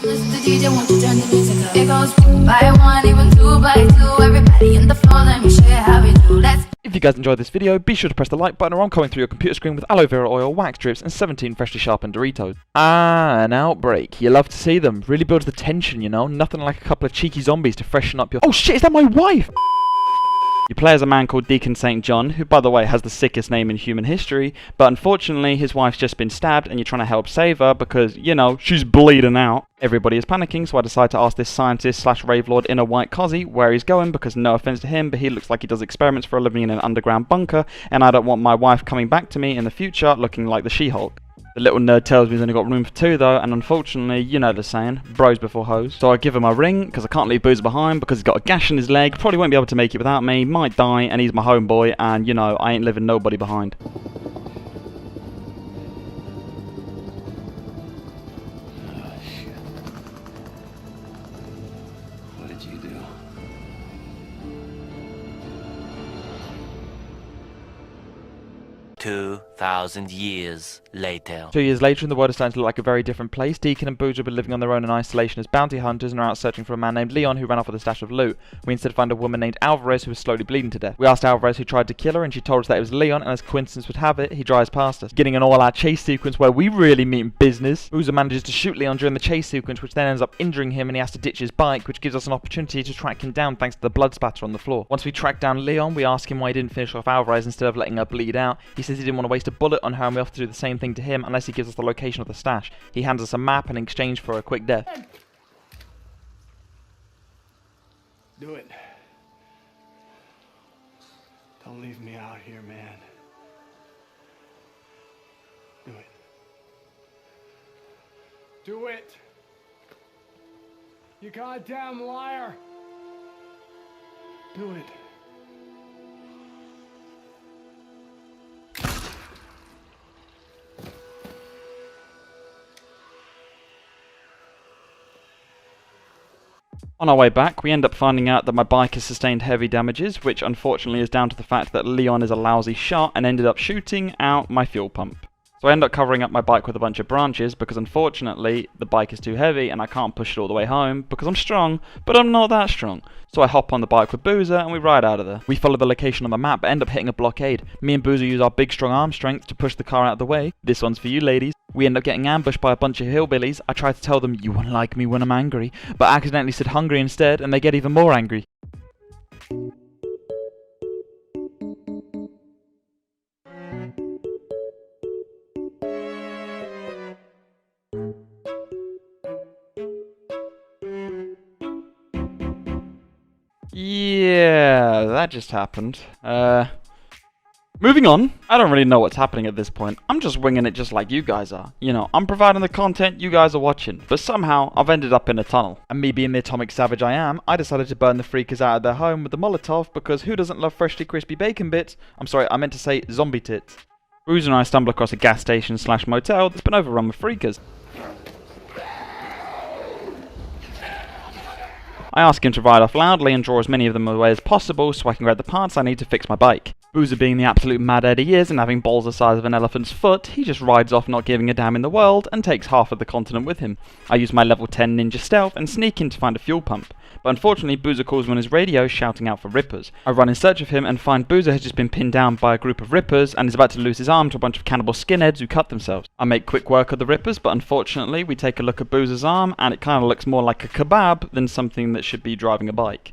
Mr. DJ, won't you turn the music up? It goes 1 by 1, even 2 by 2. Everybody in the floor, let me show you how we do. Let's. If you guys enjoyed this video, be sure to press the like button or I'm coming through your computer screen with aloe vera oil, wax drips and 17 freshly sharpened Doritos. An outbreak. You love to see them. Really builds the tension, you know? Nothing like a couple of cheeky zombies to freshen up your— Oh shit, is that my wife? You play as a man called Deacon St. John, who by the way has the sickest name in human history, but unfortunately his wife's just been stabbed and you're trying to help save her because, you know, she's bleeding out. Everybody is panicking, so I decide to ask this scientist slash rave lord in a white cozzy where he's going because no offense to him, but he looks like he does experiments for a living in an underground bunker and I don't want my wife coming back to me in the future looking like the She-Hulk. The little nerd tells me he's only got room for 2 though, and unfortunately, you know the saying, bros before hoes. So I give him a ring, because I can't leave Boozer behind, because he's got a gash in his leg, probably won't be able to make it without me, might die, and he's my homeboy, and you know, I ain't leaving nobody behind. Oh shit. What did you do? 2,000 years later. 2 years later, and the world is starting to look like a very different place. Deacon and Boozer have been living on their own in isolation as bounty hunters and are out searching for a man named Leon who ran off with a stash of loot. We instead find a woman named Alvarez who was slowly bleeding to death. We asked Alvarez who tried to kill her and she told us that it was Leon, and as coincidence would have it, he drives past us, getting an all-out chase sequence where we really mean business. Boozer manages to shoot Leon during the chase sequence, which then ends up injuring him and he has to ditch his bike, which gives us an opportunity to track him down thanks to the blood spatter on the floor. Once we track down Leon, we ask him why he didn't finish off Alvarez instead of letting her bleed out. He says he didn't want to waste a bullet on her and we have to do the same thing to him unless he gives us the location of the stash. He hands us a map in exchange for a quick death. Do it. Don't leave me out here, man. Do it. Do it! You goddamn liar! Do it. On our way back, we end up finding out that my bike has sustained heavy damages, which unfortunately is down to the fact that Leon is a lousy shot and ended up shooting out my fuel pump. So I end up covering up my bike with a bunch of branches because unfortunately the bike is too heavy and I can't push it all the way home because I'm strong, but I'm not that strong. So I hop on the bike with Boozer and we ride out of there. We follow the location on the map but end up hitting a blockade. Me and Boozer use our big strong arm strength to push the car out of the way. This one's for you ladies. We end up getting ambushed by a bunch of hillbillies. I try to tell them you won't like me when I'm angry, but accidentally said hungry instead and they get even more angry. Yeah, that just happened. Moving on. I don't really know what's happening at this point. I'm just winging it just like you guys are. You know, I'm providing the content, you guys are watching. But somehow, I've ended up in a tunnel. And me being the atomic savage I am, I decided to burn the freakers out of their home with the Molotov because who doesn't love freshly crispy bacon bits? I'm sorry, I meant to say zombie tits. Boozer and I stumble across a gas station slash motel that's been overrun with freakers. I ask him to ride off loudly and draw as many of them away as possible so I can grab the parts I need to fix my bike. Boozer being the absolute mad head he is and having balls the size of an elephant's foot, he just rides off not giving a damn in the world and takes half of the continent with him. I use my level 10 ninja stealth and sneak in to find a fuel pump. But unfortunately Boozer calls me on his radio shouting out for rippers. I run in search of him and find Boozer has just been pinned down by a group of rippers and is about to lose his arm to a bunch of cannibal skinheads who cut themselves. I make quick work of the rippers, but unfortunately we take a look at Boozer's arm and it kinda looks more like a kebab than something that should be driving a bike.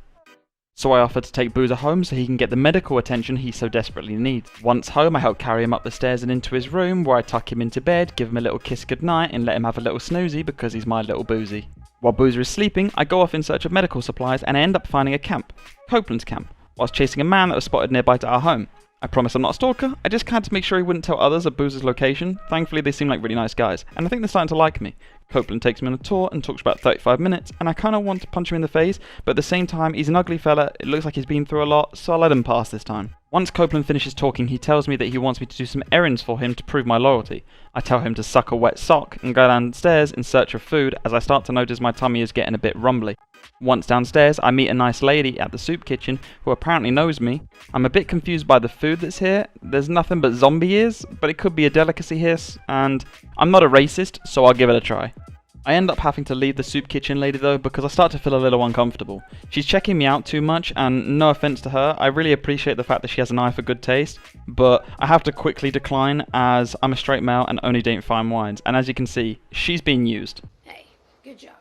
So I offer to take Boozer home so he can get the medical attention he so desperately needs. Once home, I help carry him up the stairs and into his room where I tuck him into bed, give him a little kiss goodnight and let him have a little snoozy because he's my little Boozy. While Boozer is sleeping, I go off in search of medical supplies and I end up finding a camp, Copeland's camp, whilst chasing a man that was spotted nearby to our home. I promise I'm not a stalker, I just had to make sure he wouldn't tell others of Boozer's location. Thankfully they seem like really nice guys, and I think they're starting to like me. Copeland takes me on a tour and talks for about 35 minutes, and I kinda want to punch him in the face, but at the same time he's an ugly fella, it looks like he's been through a lot, so I'll let him pass this time. Once Copeland finishes talking, he tells me that he wants me to do some errands for him to prove my loyalty. I tell him to suck a wet sock and go downstairs in search of food as I start to notice my tummy is getting a bit rumbly. Once downstairs, I meet a nice lady at the soup kitchen who apparently knows me. I'm a bit confused by the food that's here. There's nothing but zombie ears, but it could be a delicacy here, and I'm not a racist, so I'll give it a try. I end up having to leave the soup kitchen lady though because I start to feel a little uncomfortable. She's checking me out too much, and no offense to her, I really appreciate the fact that she has an eye for good taste, but I have to quickly decline as I'm a straight male and only date fine wines, and as you can see, she's being used. Hey, good job.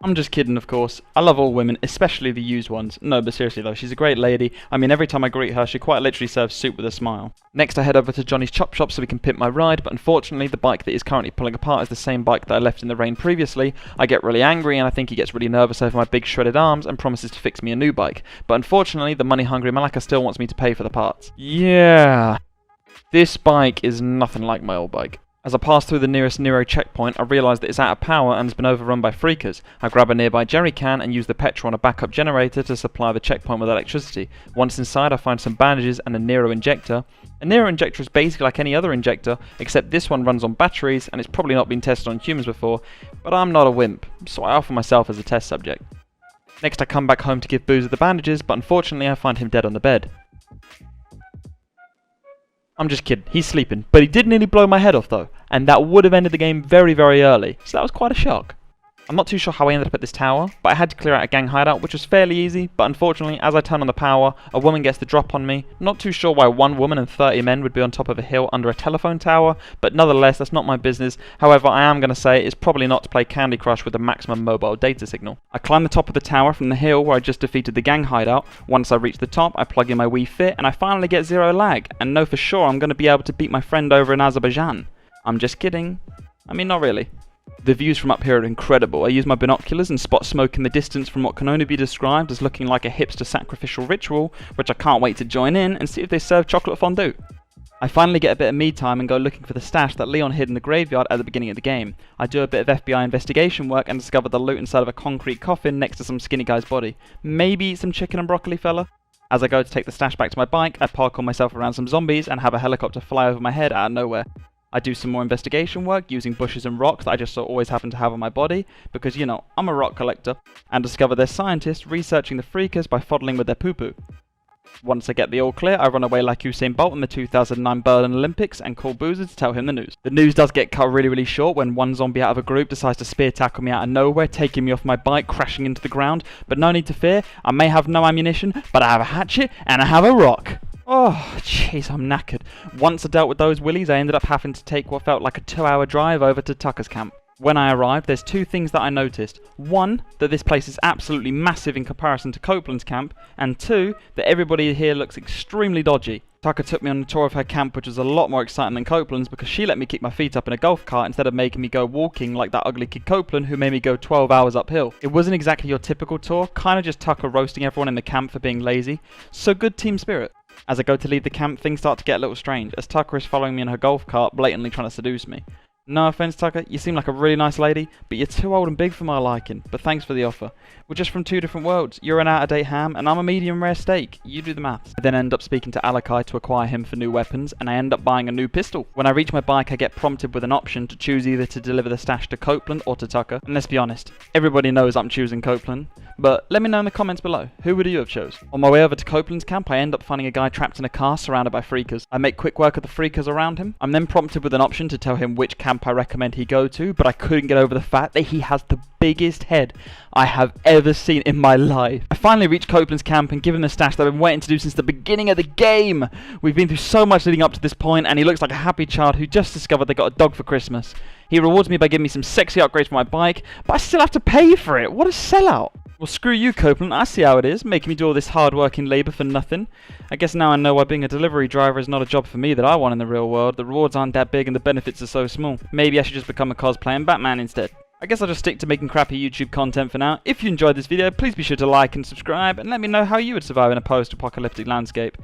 I'm just kidding, of course. I love all women, especially the used ones. No, but seriously though, she's a great lady. I mean, every time I greet her, she quite literally serves soup with a smile. Next, I head over to Johnny's Chop Shop so we can pimp my ride, but unfortunately, the bike that is currently pulling apart is the same bike that I left in the rain previously. I get really angry, and I think he gets really nervous over my big shredded arms and promises to fix me a new bike. But unfortunately, the money-hungry Malaka still wants me to pay for the parts. Yeah. This bike is nothing like my old bike. As I pass through the nearest Nero checkpoint, I realise that it's out of power and has been overrun by freakers. I grab a nearby jerry can and use the petrol on a backup generator to supply the checkpoint with electricity. Once inside, I find some bandages and a Nero injector. A Nero injector is basically like any other injector, except this one runs on batteries and it's probably not been tested on humans before, but I'm not a wimp, so I offer myself as a test subject. Next, I come back home to give Boozer the bandages, but unfortunately I find him dead on the bed. I'm just kidding, he's sleeping, but he did nearly blow my head off though, and that would have ended the game very, very early, so that was quite a shock. I'm not too sure how I ended up at this tower, but I had to clear out a gang hideout, which was fairly easy, but unfortunately, as I turn on the power, a woman gets the drop on me. Not too sure why one woman and 30 men would be on top of a hill under a telephone tower, but nonetheless, that's not my business. However, I am going to say it's probably not to play Candy Crush with the maximum mobile data signal. I climb the top of the tower from the hill where I just defeated the gang hideout. Once I reach the top, I plug in my Wii Fit, and I finally get zero lag, and know for sure I'm going to be able to beat my friend over in Azerbaijan. I'm just kidding. I mean, not really. The views from up here are incredible. I use my binoculars and spot smoke in the distance from what can only be described as looking like a hipster sacrificial ritual, which I can't wait to join in and see if they serve chocolate fondue. I finally get a bit of me time and go looking for the stash that Leon hid in the graveyard at the beginning of the game. I do a bit of FBI investigation work and discover the loot inside of a concrete coffin next to some skinny guy's body. Maybe some chicken and broccoli fella? As I go to take the stash back to my bike, I parkour myself around some zombies and have a helicopter fly over my head out of nowhere. I do some more investigation work using bushes and rocks that I just always happen to have on my body, because, you know, I'm a rock collector, and discover they're scientists researching the freakers by fondling with their poo-poo. Once I get the all clear, I run away like Usain Bolt in the 2009 Berlin Olympics and call Boozer to tell him the news. The news does get cut really short when one zombie out of a group decides to spear tackle me out of nowhere, taking me off my bike, crashing into the ground, but no need to fear, I may have no ammunition, but I have a hatchet and I have a rock. Oh, jeez, I'm knackered. Once I dealt with those willies, I ended up having to take what felt like a 2-hour drive over to Tucker's camp. When I arrived, there's two things that I noticed. One, that this place is absolutely massive in comparison to Copeland's camp, and two, that everybody here looks extremely dodgy. Tucker took me on a tour of her camp, which was a lot more exciting than Copeland's because she let me kick my feet up in a golf cart instead of making me go walking like that ugly kid Copeland who made me go 12 hours uphill. It wasn't exactly your typical tour, kinda just Tucker roasting everyone in the camp for being lazy, so good team spirit. As I go to leave the camp, things start to get a little strange, as Tucker is following me in her golf cart, blatantly trying to seduce me. No offense, Tucker, you seem like a really nice lady, but you're too old and big for my liking, but thanks for the offer. We're just from two different worlds. You're an out-of-date ham, and I'm a medium rare steak. You do the maths. I then end up speaking to Alakai to acquire him for new weapons, and I end up buying a new pistol. When I reach my bike, I get prompted with an option to choose either to deliver the stash to Copeland or to Tucker, and let's be honest, everybody knows I'm choosing Copeland. But let me know in the comments below, who would you have chose? On my way over to Copeland's camp, I end up finding a guy trapped in a car surrounded by freakers. I make quick work of the freakers around him. I'm then prompted with an option to tell him which camp I recommend he go to, but I couldn't get over the fact that he has the biggest head I have ever seen in my life. I finally reach Copeland's camp and give him the stash that I've been waiting to do since the beginning of the game. We've been through so much leading up to this point, and he looks like a happy child who just discovered they got a dog for Christmas. He rewards me by giving me some sexy upgrades for my bike, but I still have to pay for it. What a sellout. Well, screw you, Copeland. I see how it is, making me do all this hard-working labour for nothing. I guess now I know why being a delivery driver is not a job for me that I want in the real world. The rewards aren't that big and the benefits are so small. Maybe I should just become a cosplaying Batman instead. I guess I'll just stick to making crappy YouTube content for now. If you enjoyed this video, please be sure to like and subscribe, and let me know how you would survive in a post-apocalyptic landscape.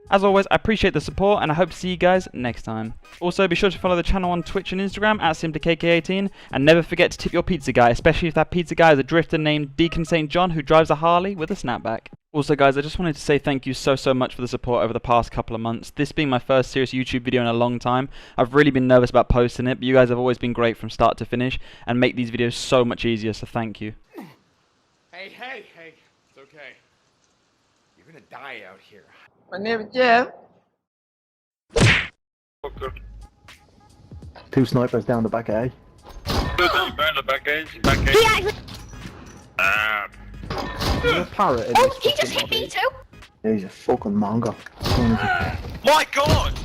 As always, I appreciate the support, and I hope to see you guys next time. Also, be sure to follow the channel on Twitch and Instagram at SimpliKK18, and never forget to tip your pizza guy, especially if that pizza guy is a drifter named Deacon St. John who drives a Harley with a snapback. Also guys, I just wanted to say thank you so much for the support over the past couple of months. This being my first serious YouTube video in a long time, I've really been nervous about posting it, but you guys have always been great from start to finish, and make these videos so much easier, so thank you. Hey, it's okay. You're gonna die out here. My name is Jeff. 2 snipers down the back A. There's a parrot in Oh, this he just fucking hit me lobby. too. Yeah, he's a fucking mongo. My God!